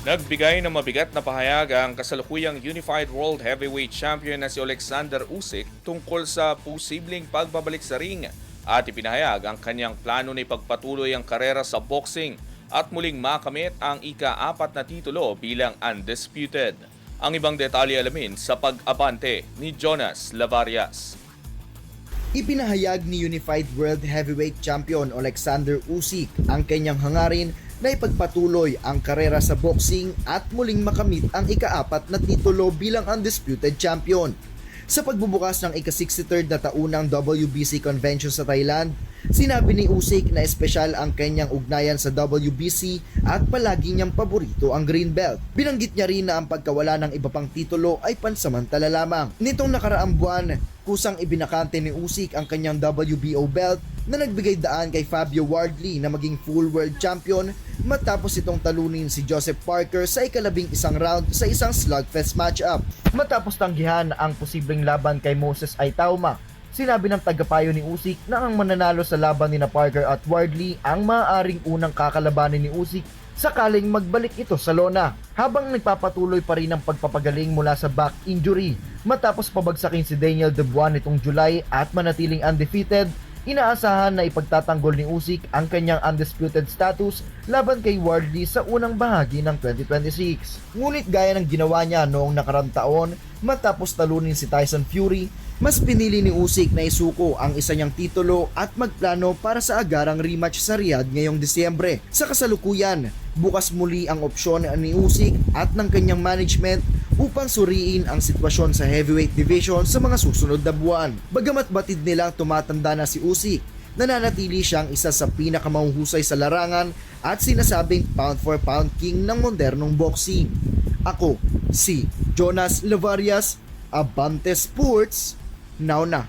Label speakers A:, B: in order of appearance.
A: Nagbigay ng mabigat na pahayag ang kasalukuyang Unified World Heavyweight Champion na si Alexander Usyk tungkol sa posibleng pagbabalik sa ring at ipinahayag ang kanyang plano na ipagpatuloy ang karera sa boxing at muling makamit ang ika-4 na titulo bilang undisputed. Ang ibang detalye alamin sa pag-abante ni Jonas Lavarias.
B: Ipinahayag ni Unified World Heavyweight Champion Alexander Usyk ang kanyang hangarin na ipagpatuloy ang karera sa boxing at muling makamit ang ika-4 na titulo bilang undisputed champion. Sa pagbubukas ng ika-63rd na taunang WBC convention sa Thailand, sinabi ni Usyk na espesyal ang kanyang ugnayan sa WBC at palagi niyang paborito ang green belt. Binanggit niya rin na ang pagkawala ng iba pang titulo ay pansamantala lamang. Nitong nakaraang buwan, kusang ibinakante ni Usyk ang kanyang WBO belt na nagbigay daan kay Fabio Wardley na maging full world champion matapos itong talunin si Joseph Parker sa ika-11 round sa isang slugfest matchup. Matapos tanggihan ang posibleng laban kay Moses Aitauma, sinabi ng tagapayo ni Usyk na ang mananalo sa laban ni Parker at Wardley ang maaaring unang kakalabanin ni Usyk sakaling magbalik ito sa lona, habang nagpapatuloy pa rin ang pagpapagaling mula sa back injury. Matapos pabagsakin si Daniel Dubois nitong July at manatiling undefeated, inaasahan na ipagtatanggol ni Usyk ang kanyang undisputed status laban kay Wardley sa unang bahagi ng 2026. Ngunit gaya ng ginawa niya noong nakarang taon matapos talunin si Tyson Fury, mas pinili ni Usyk na isuko ang isa niyang titulo at magplano para sa agarang rematch sa Riyadh ngayong Disyembre. Sa kasalukuyan, bukas muli ang opsyon ni Usyk at ng kanyang management upang suriin ang sitwasyon sa heavyweight division sa mga susunod na buwan. Bagamat batid nilang tumatanda na si Usyk, nananatili siyang isa sa pinakamahuhusay sa larangan at sinasabing pound for pound king ng modernong boxing. Ako, si Jonas Lavarias, Abante Sports, now na.